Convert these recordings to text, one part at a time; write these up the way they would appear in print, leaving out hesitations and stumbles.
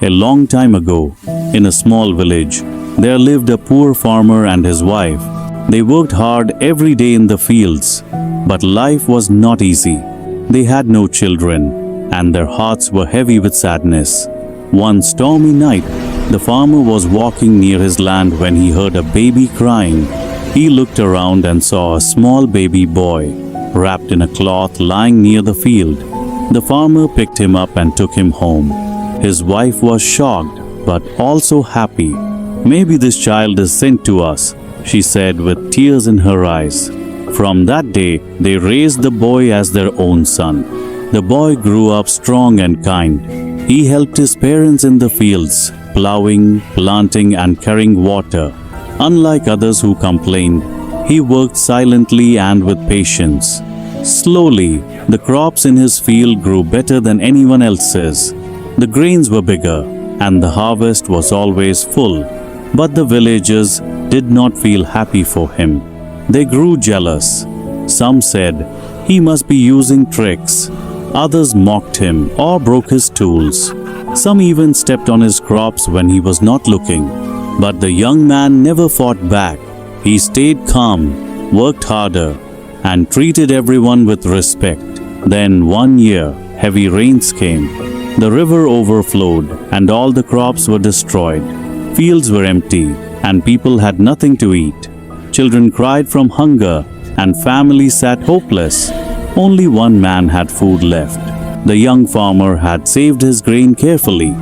A long time ago, in a small village, there lived a poor farmer and his wife. They worked hard every day in the fields, but life was not easy. They had no children, and their hearts were heavy with sadness. One stormy night, the farmer was walking near his land when he heard a baby crying. He looked around and saw a small baby boy, wrapped in a cloth, lying near the field. The farmer picked him up and took him home. His wife was shocked, but also happy. "Maybe this child is sent to us," she said with tears in her eyes. From that day, they raised the boy as their own son. The boy grew up strong and kind. He helped his parents in the fields, plowing, planting, and carrying water. Unlike others who complained, he worked silently and with patience. Slowly, the crops in his field grew better than anyone else's. The grains were bigger, and the harvest was always full. But the villagers did not feel happy for him. They grew jealous. Some said he must be using tricks. Others mocked him or broke his tools. Some even stepped on his crops when he was not looking. But the young man never fought back. He stayed calm, worked harder, and treated everyone with respect. Then one year, heavy rains came. The river overflowed, and all the crops were destroyed. Fields were empty, and people had nothing to eat. Children cried from hunger, and families sat hopeless. Only one man had food left. The young farmer had saved his grain carefully.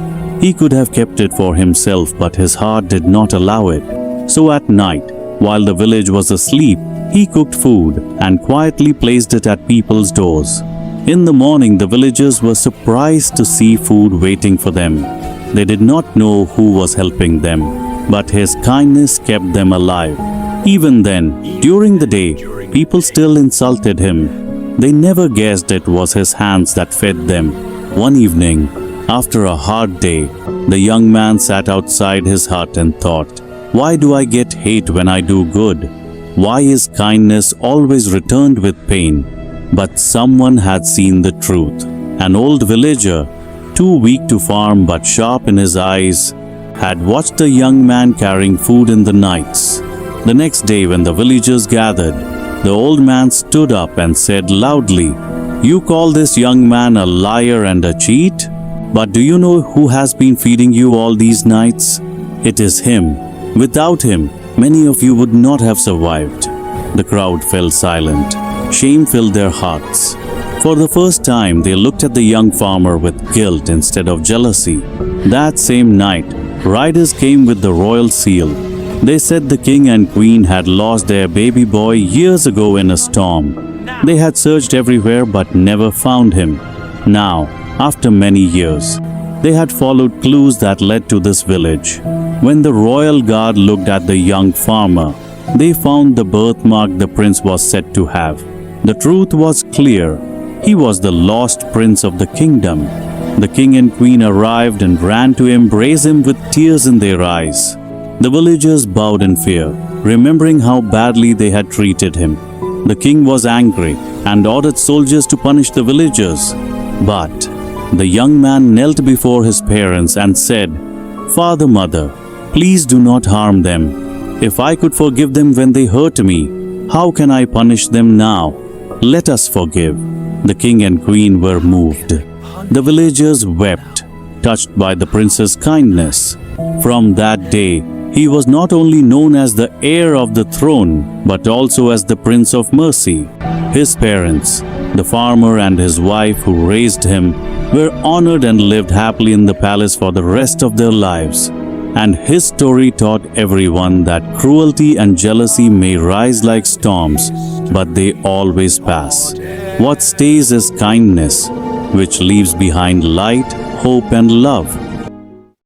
He could have kept it for himself, but his heart did not allow it. So at night, while the village was asleep, he cooked food and quietly placed it at people's doors. In the morning, the villagers were surprised to see food waiting for them. They did not know who was helping them, but his kindness kept them alive. Even then, during the day, people still insulted him. They never guessed it was his hands that fed them. One evening, after a hard day, the young man sat outside his hut and thought, "Why do I get hate when I do good? Why is kindness always returned with pain?" But someone had seen the truth. An old villager, too weak to farm but sharp in his eyes, had watched the young man carrying food in the nights. The next day, when the villagers gathered, the old man stood up and said loudly, "You call this young man a liar and a cheat? But do you know who has been feeding you all these nights? It is him. Without him, many of you would not have survived." The crowd fell silent. Shame filled their hearts. For the first time, they looked at the young farmer with guilt instead of jealousy. That same night, riders came with the royal seal. They said the king and queen had lost their baby boy years ago in a storm. They had searched everywhere but never found him. Now, after many years, they had followed clues that led to this village. When the royal guard looked at the young farmer, they found the birthmark the prince was said to have. The truth was clear. He was the lost prince of the kingdom. The king and queen arrived and ran to embrace him with tears in their eyes. The villagers bowed in fear, remembering how badly they had treated him. The king was angry and ordered soldiers to punish the villagers. But the young man knelt before his parents and said, "Father, mother, please do not harm them. If I could forgive them when they hurt me, how can I punish them now? Let us forgive." The king and queen were moved. The villagers wept, touched by the prince's kindness. From that day, he was not only known as the heir of the throne, but also as the Prince of Mercy. His parents, the farmer and his wife who raised him, were honored and lived happily in the palace for the rest of their lives. And his story taught everyone that cruelty and jealousy may rise like storms, but they always pass. What stays is kindness, which leaves behind light, hope, and love.